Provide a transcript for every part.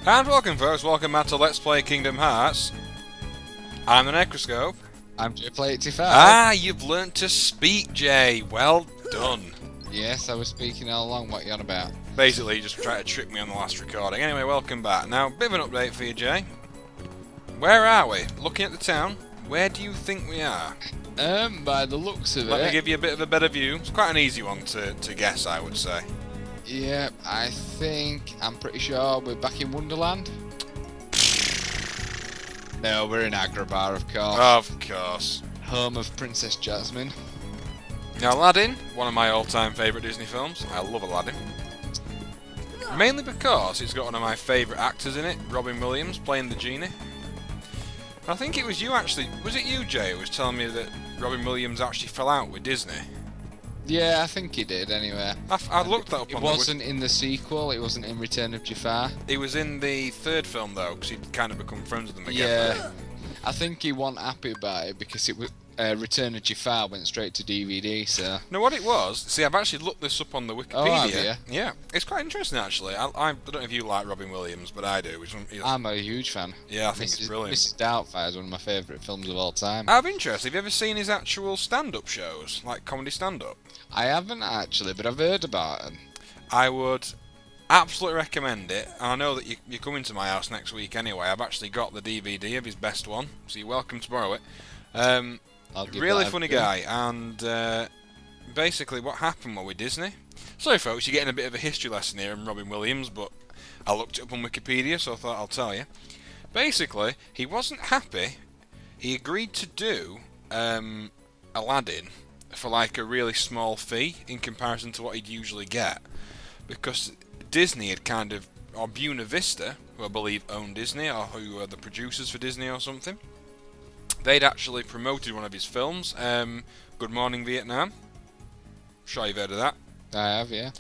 And welcome folks, welcome back to Let's Play Kingdom Hearts. I'm the Necroscope. I'm P29of82. Ah, you've learnt to speak, Jay. Well done. Yes, I was speaking all along. What you on about? Basically, you just tried to trick me on the last recording. Anyway, welcome back. Now, bit of an update for you, Jay. Where are we? Looking at the town, where do you think we are? By the looks of Let it... me give you a bit of a better view. It's quite an easy one to guess, I would say. Yeah, I'm pretty sure we're back in Wonderland. No, we're in Agrabah, of course. Of course. Home of Princess Jasmine. Now, Aladdin, one of my all-time favourite Disney films. I love Aladdin. Mainly because it's got one of my favourite actors in it, Robin Williams, playing the genie. I think it was you actually, was it you, Jay, who was telling me that Robin Williams actually fell out with Disney? Yeah, I think he did, anyway. I looked that up It on wasn't in the sequel, it wasn't in Return of Jafar. It was in the third film, though, because he'd kind of become friends with them again. Yeah, I think he wasn't happy about it because it was Return of Jafar went straight to DVD, so... No, what it was, see, I've actually looked this up on the Wikipedia. Oh, have you? Yeah, it's quite interesting, actually. I don't know if you like Robin Williams, but I do. I'm a huge fan. Yeah, I think it's brilliant. Mrs. Doubtfire is one of my favourite films of all time. Out of interest, have you ever seen his actual stand-up shows, like comedy stand-up? I haven't actually, but I've heard about them. I would absolutely recommend it, and I know that you're coming to my house next week anyway. I've actually got the DVD of his best one, so you're welcome to borrow it. Really funny guy, and basically what happened with Disney. Sorry folks, you're getting a bit of a history lesson here on Robin Williams, but I looked it up on Wikipedia, so I thought I'll tell you. Basically, he wasn't happy. He agreed to do Aladdin for like a really small fee in comparison to what he'd usually get, because Disney had kind of, or Buena Vista, who I believe own Disney, or who are the producers for Disney or something, they'd actually promoted one of his films, Good Morning Vietnam. Sure you've heard of that. I have, yeah.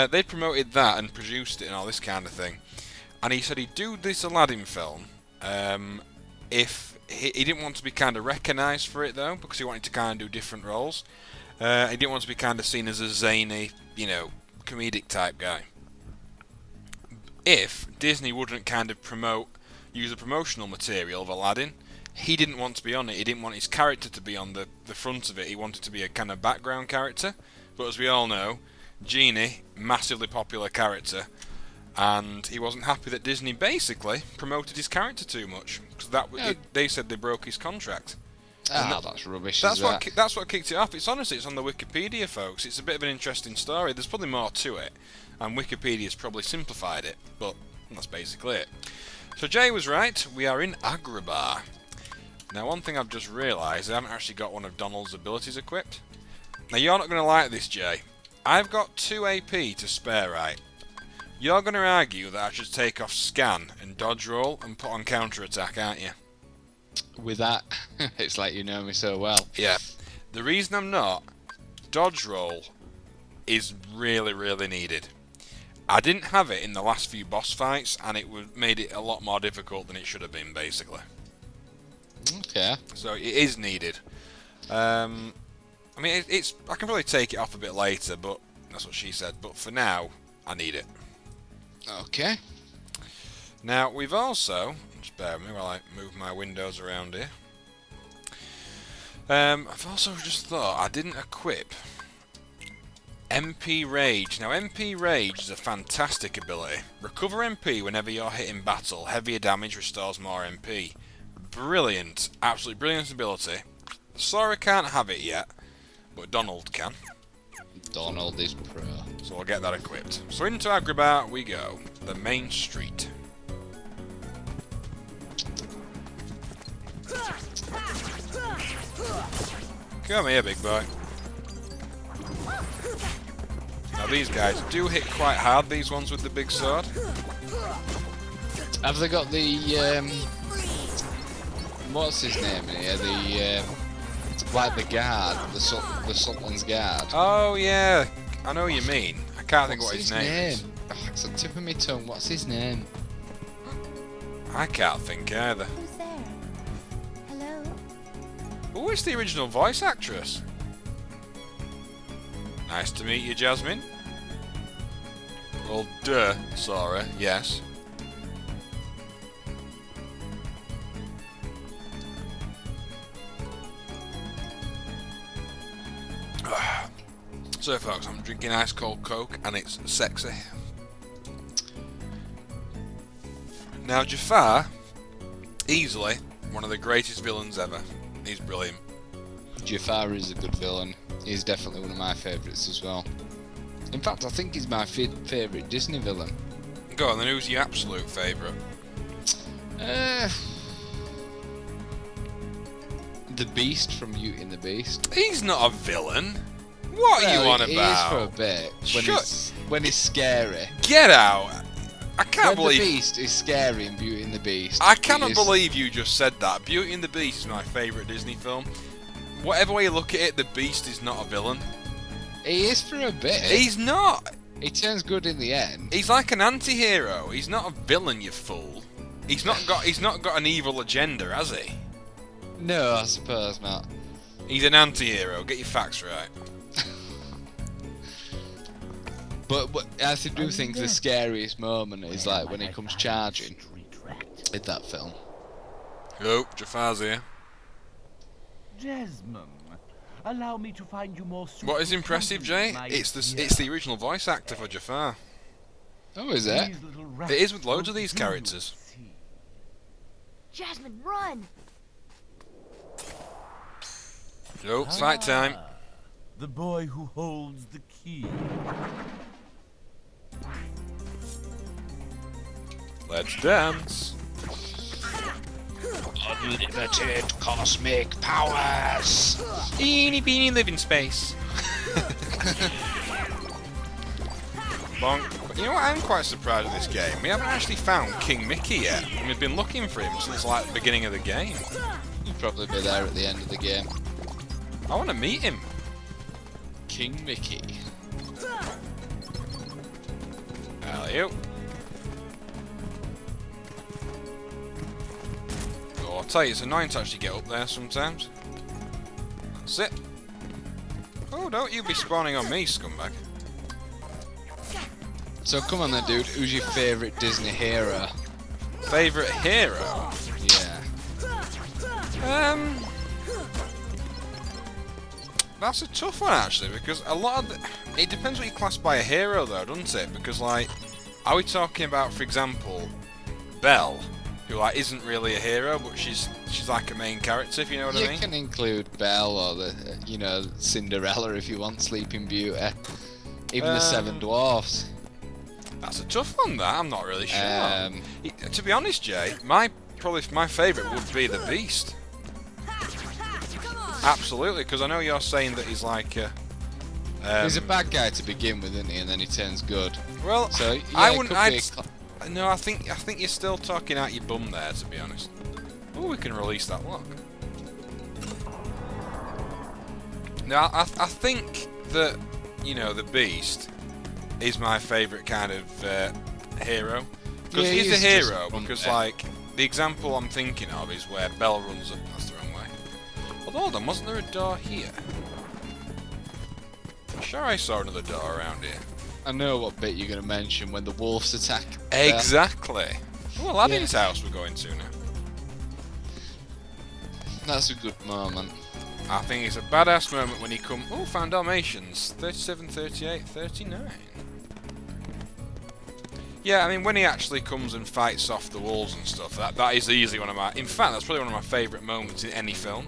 They promoted that and produced it and all this kind of thing. And he said he'd do this Aladdin film if he didn't want to be kind of recognised for it, though, because he wanted to kind of do different roles. He didn't want to be kind of seen as a zany, comedic type guy. If Disney wouldn't kind of use the promotional material of Aladdin, he didn't want to be on it. He didn't want his character to be on the front of it. He wanted to be a kind of background character. But as we all know, Genie, massively popular character, and he wasn't happy that Disney basically promoted his character too much, because they said they broke his contract. That's rubbish. That's what kicked it off. It's on the Wikipedia, folks. It's a bit of an interesting story. There's probably more to it, and Wikipedia's probably simplified it, but that's basically it. So Jay was right. We are in Agrabah. Now, one thing I've just realised, I haven't actually got one of Donald's abilities equipped. Now, you're not going to like this, Jay. I've got 2 AP to spare, right? You're going to argue that I should take off scan and dodge roll and put on counter attack, aren't you? With that, it's like you know me so well. Yeah. The reason I'm not, dodge roll is really, really needed. I didn't have it in the last few boss fights, and it made it a lot more difficult than it should have been, basically. Okay. So it is needed. I mean, I can probably take it off a bit later, but that's what she said. But for now, I need it. Okay. Now, we've also... Just bear with me while I move my windows around here. I've also just thought I didn't equip MP Rage. Now, MP Rage is a fantastic ability. Recover MP whenever you're hit in battle. Heavier damage restores more MP. Brilliant. Absolutely brilliant ability. Sora can't have it yet, but Donald can. Donald is pro. So we'll get that equipped. So into Agrabah we go. The main street. Come here, big boy. Now these guys do hit quite hard, these ones with the big sword. Have they got the what's his name in here? Like the guard, the Sultan's guard. Oh yeah, I know what you mean. I can't think what his name is. Oh, it's on the tip of my tongue. What's his name? I can't think either. Who's there? Hello? Who is the original voice actress? Nice to meet you, Jasmine. Well, duh, Sora, yes. So folks, I'm drinking ice cold Coke and it's sexy. Now Jafar, easily one of the greatest villains ever. He's brilliant. Jafar is a good villain. He's definitely one of my favourites as well. In fact, I think he's my favourite Disney villain. Go on then, who's your absolute favourite? The Beast from Beauty and the Beast. He's not a villain. What are you on about? He is for a bit. When he's scary. Get out! I can't believe the Beast is scary in Beauty and the Beast. I cannot believe you just said that. Beauty and the Beast is my favourite Disney film. Whatever way you look at it, the Beast is not a villain. He is for a bit. He's not. He turns good in the end. He's like an anti-hero. He's not a villain, you fool. He's not got an evil agenda, has he? No, I suppose not. He's an anti-hero. Get your facts right. But I do think the scariest moment is like when he comes charging in that film. Oh, Jafar's here. Jasmine, allow me to find you more. What is impressive, Jay? It's the original voice actor for Jafar. Oh, is it? It is with loads of these characters. Jasmine, run! Oh, fight time. The boy who holds the key. Let's dance. Unlimited cosmic powers. Eeny beeny live in space. Bonk. But you know what? I'm quite surprised at this game. We haven't actually found King Mickey yet, and we've been looking for him since like the beginning of the game. He'll probably be there at the end of the game. I want to meet him. King Mickey. Alley-oop. Oh, I'll tell you, it's annoying to actually get up there sometimes. That's it. Oh, don't you be spawning on me, scumbag. So come on then, dude. Who's your favourite Disney hero? Favourite hero? Yeah. That's a tough one actually, because a lot of it depends what you class by a hero though, doesn't it? Because like, are we talking about, for example, Belle, who like isn't really a hero, but she's like a main character, if you know what I mean? You can include Belle or the Cinderella if you want, Sleeping Beauty, even the Seven Dwarfs. That's a tough one. That I'm not really sure. To be honest, Jay, probably my favourite would be the Beast. Absolutely, because I know you're saying that he's like he's a bad guy to begin with, isn't he? And then he turns good. Well, so, yeah, I wouldn't. No, I think you're still talking out your bum there, to be honest. Oh, we can release that lock. No, I think that the Beast is my favourite kind of hero, because he's a hero. Because like the example I'm thinking of is where Belle runs up. That's the wrong way. Although, hold on, wasn't there a door here? I'm sure I saw another door around here. I know what bit you're going to mention when the wolves attack. Exactly. Oh, Aladdin's house we're going to now. That's a good moment. I think it's a badass moment when he come. Oh, found Dalmatians. 37, 38, 39. Yeah, I mean, when he actually comes and fights off the wolves and stuff, that is easily one of my... In fact, that's probably one of my favourite moments in any film.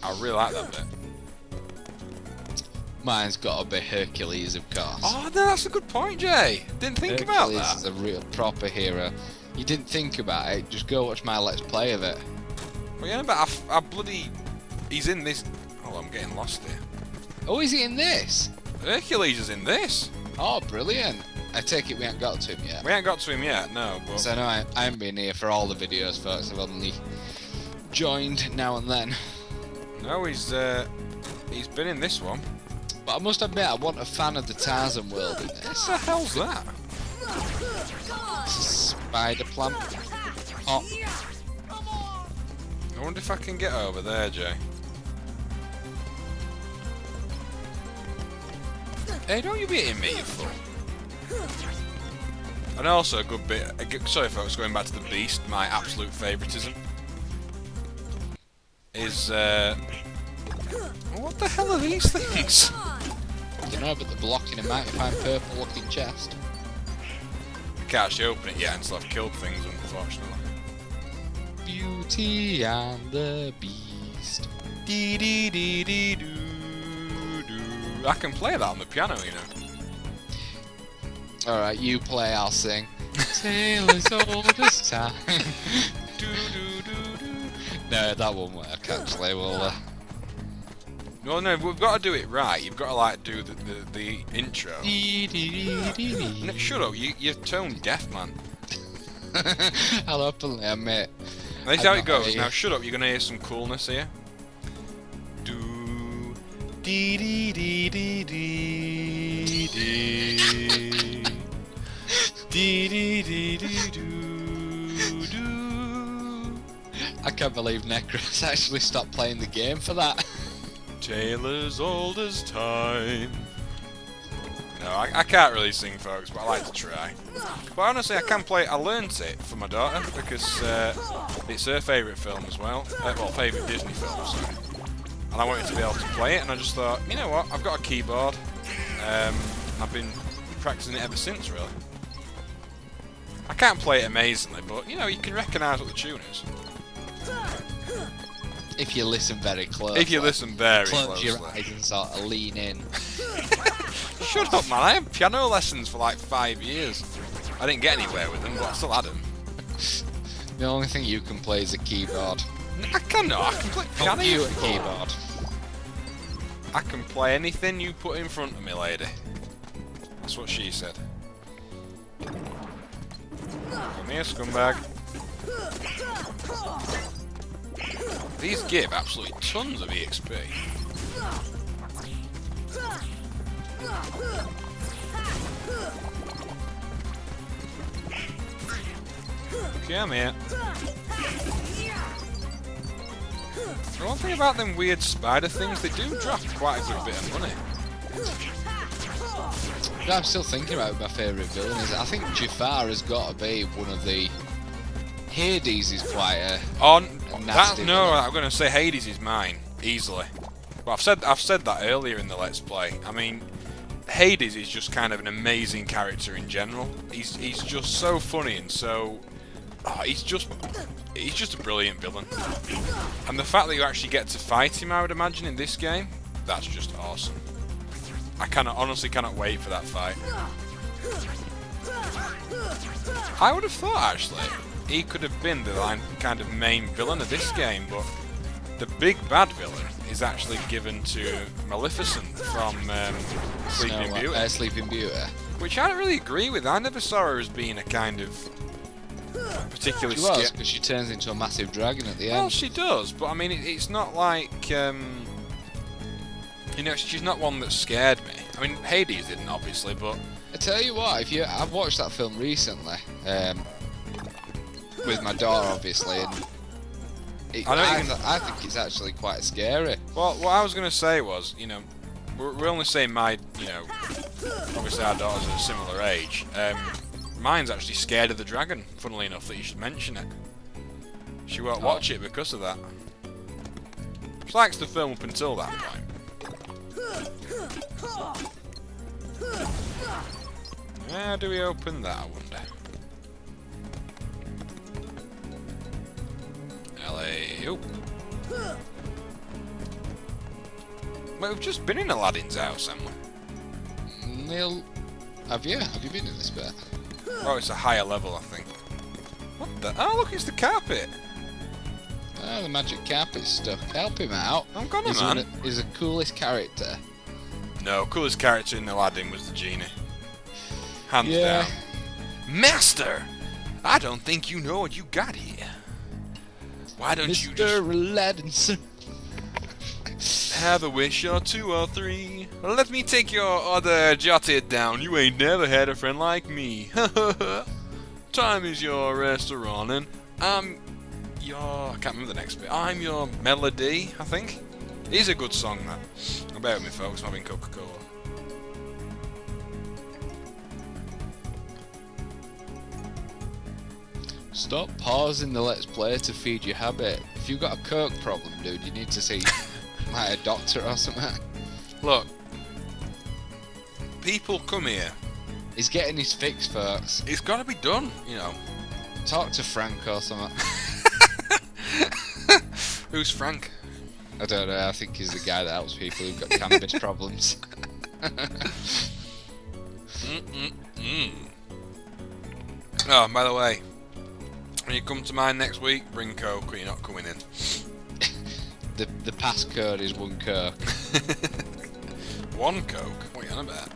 I really like that bit. Mine's got to be Hercules, of course. Oh, no, that's a good point, Jay. Didn't think about that. Hercules is a real proper hero. You didn't think about it, just go watch my Let's Play of it. Well, yeah, but I bloody... He's in this... Oh, I'm getting lost here. Oh, is he in this? Hercules is in this. Oh, brilliant. I take it we haven't got to him yet. We ain't got to him yet, no. But... So no, I haven't been here for all the videos, folks. I've only joined now and then. No, he's been in this one. But I must admit, I want a fan of the Tarzan world in this. What the hell's that? It's a spider plant. Oh. I wonder if I can get over there, Jay. Hey, don't you be hitting me, you fool. And also a good bit... Sorry folks, going back to the Beast, my absolute favouritism is... what the hell are these things? You know, but they're blocking a mighty fine purple-looking chest. I can't actually open it yet until I've killed things, unfortunately. Beauty and the Beast. Dee dee dee dee doo doo. I can play that on the piano, you know. Alright, you play, I'll sing. Tale as old as time. Doo doo doo doo. No, that won't work actually, will No, we've got to do it right. You've got to like do the intro. No, shut up, you're tone deaf, man. I'll openly admit. That's how it goes. Now shut up, you're gonna hear some coolness here. Do dee dee dee dee dee dee dee dee dee dee doo doo. I can't believe Necros actually stopped playing the game for that. Tale as old as time. No, I can't really sing, folks, but I like to try. But honestly, I can play it. I learnt it for my daughter because it's her favourite film as well. Well, favourite Disney film, sorry. And I wanted to be able to play it, and I just thought, you know what, I've got a keyboard. I've been practicing it ever since, really. I can't play it amazingly, but, you know, you can recognise what the tune is. If you listen very closely. If you listen very close closely. your eyes and sort of lean in. Shut up, man. I had piano lessons for like 5 years. I didn't get anywhere with them, but I still had them. The only thing you can play is a keyboard. I cannot. I can play piano. Computer keyboard. I can play anything you put in front of me, lady. That's what she said. Come here, scumbag. These give absolutely tons of EXP. Come here. The one thing about them weird spider things, they do drop quite a good bit of money. I'm still thinking about my favourite villain is I think Jafar has got to be one of the... Hades is quite a nasty no, villain. I'm going to say Hades is mine, easily. But I've said that earlier in the Let's Play. I mean, Hades is just kind of an amazing character in general. He's just so funny and so... Oh, he's just a brilliant villain. And the fact that you actually get to fight him, I would imagine, in this game, that's just awesome. I honestly cannot wait for that fight. I would have thought, actually, he could have been the kind of main villain of this game, but the big bad villain is actually given to Maleficent from Sleeping Beauty. Sleeping Beauty. Which I don't really agree with. I never saw her as being a kind of particularly She was, because she turns into a massive dragon at the end. Well, she does, but I mean, it's not like, you know, she's not one that scared me. I mean, Hades didn't, obviously, but... I tell you what, I've watched that film recently, with my daughter, obviously, and I think it's actually quite scary. Well, what I was going to say was, you know, we're only saying you know, obviously our daughter's at a similar age. Mine's actually scared of the dragon, funnily enough, that you should mention it. She won't watch it because of that. She likes the film up until that point. How do we open that, I wonder? LA. Well, we've just been in Aladdin's house, haven't we? Neil, have you been in this bit? Oh, it's a higher level, I think. What the? Oh, look, it's the carpet. Oh, the magic carpet's stuck. Help him out. I'm gonna, man. He's the coolest character. No, coolest character in Aladdin was the genie. Hands Yeah. down. Master! I don't think you know what you got here. Why don't you just Aladdin, sir. have a wish or two or three? Let me take your order jotted down. You ain't never had a friend like me. Time is your restaurant, and I'm your... I can't remember the next bit. I'm your melody, I think. It is a good song, that. Bear with me, folks. I'm having Coca-Cola. Stop pausing the Let's Play to feed your habit. If you've got a coke problem, dude, you need to see like a doctor or something. Look, people come here. He's getting his fix, folks. It's got to be done, you know. Talk to Frank or something. Who's Frank? I don't know, I think he's the guy that helps people who've got cannabis problems. Oh, by the way, when you come to mine next week, bring Coke or you're not coming in. The passcode is 1 Coke. 1 Coke? What are you on about?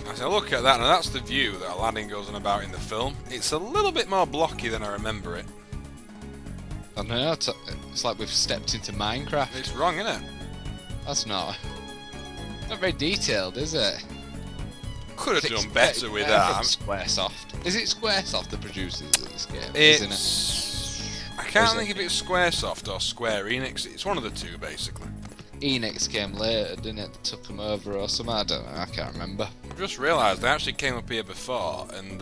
I said, look at that, and that's the view that Aladdin goes on about in the film. It's a little bit more blocky than I remember it. I know, it's like we've stepped into Minecraft. It's wrong, isn't it? That's not very detailed, is it? Could have done better with that. Squaresoft. Is it Squaresoft the producers of this game? Isn't it? I can't think if it's Squaresoft or Square Enix. It's one of the two, basically. Enix came later, didn't it? They took them over or something. I don't know. I can't remember. I've just realised they actually came up here before, and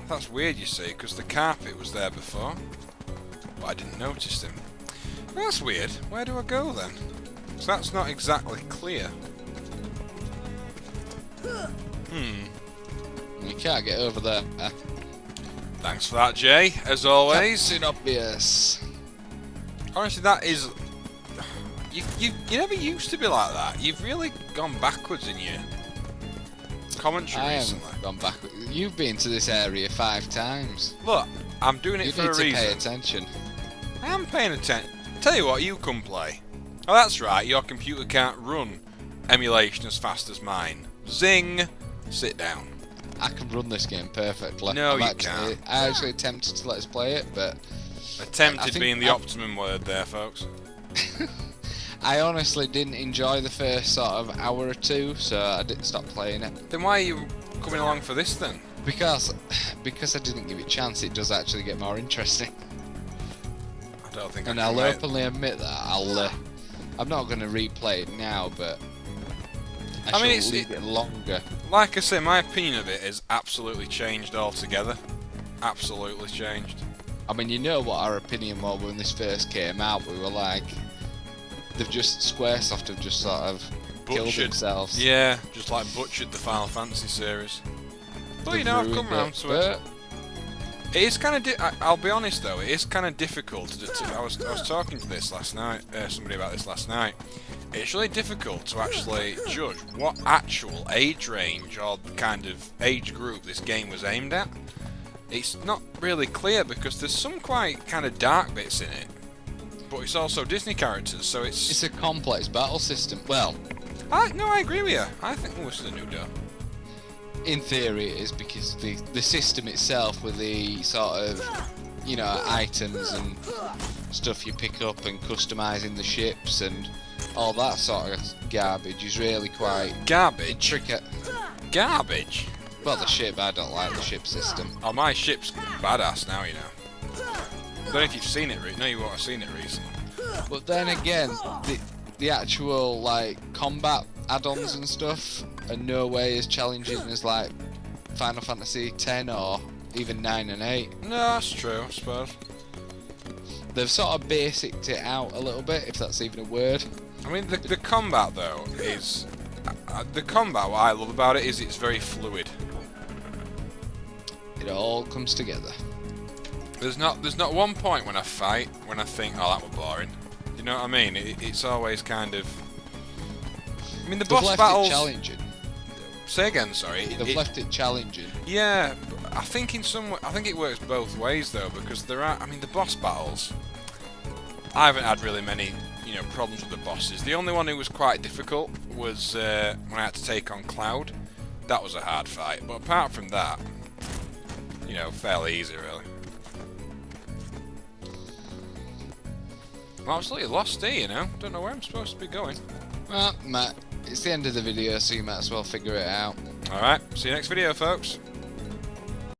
that's weird, you see, because the carpet was there before, but I didn't notice them. That's weird. Where do I go then? So that's not exactly clear. You can't get over there. Thanks for that, Jay, as always. Captain Obvious. Honestly, that is... You never used to be like that. You've really gone backwards in your commentary recently. I haven't gone backwards. You've been to this area 5 times. Look, I'm doing it for a reason. You need to pay attention. I am paying attention. Tell you what, you come play. Oh, that's right, your computer can't run emulation as fast as mine. Zing! Sit down. I can run this game perfectly. No, you can't. I actually attempted to let us play it, but... Attempted being the optimum word there, folks. I honestly didn't enjoy the first sort of hour or two, so I didn't stop playing it. Then why are you coming along for this then? Because I didn't give it a chance. It does actually get more interesting. I don't think. And I'll openly admit that I'm not going to replay it now, but I mean, leave it longer. Like I say, my opinion of it is absolutely changed altogether. Absolutely changed. I mean, you know what our opinion was when this first came out. We were like, Squaresoft have just sort of killed themselves. Yeah, just like butchered the Final Fantasy series. But you know, I've come around to it. It is kind of. I'll be honest though, it is kind of difficult. I was talking to this last night. Somebody about this last night. It's really difficult to actually judge what actual age range or kind of age group this game was aimed at. It's not really clear because there's some quite kind of dark bits in it, but it's also Disney characters, so it's a complex battle system. Well, no, I agree with you. I think this is a new door. In theory, it is because the system itself, with the sort of, you know, items and stuff you pick up and customizing the ships and all that sort of garbage, is really quite intricate. Garbage? Well, the ship, I don't like the ship system. Oh, my ship's badass now, you know. I don't know if you've seen it, no, you won't have seen it recently. But then again, the actual, like, combat add-ons and stuff are no way as challenging as, like, Final Fantasy X or even 9 and 8. No, that's true, I suppose. They've sort of basicked it out a little bit, if that's even a word. I mean, the combat, though, is... the combat, what I love about it is it's very fluid. It all comes together. There's not one point when I fight when I think, oh, that was boring. You know what I mean? It's always kind of... I mean, the boss battles... They've left it challenging. Say again, sorry. They've left it challenging. Yeah, but I think in some way... I think it works both ways, though, because there are... I mean, the boss battles... I haven't had really many, you know, problems with the bosses. The only one who was quite difficult was when I had to take on Cloud. That was a hard fight, but apart from that, you know, fairly easy, really. I'm absolutely lost here, you know. Don't know where I'm supposed to be going. Well, Matt, it's the end of the video, so you might as well figure it out. Alright, see you next video, folks.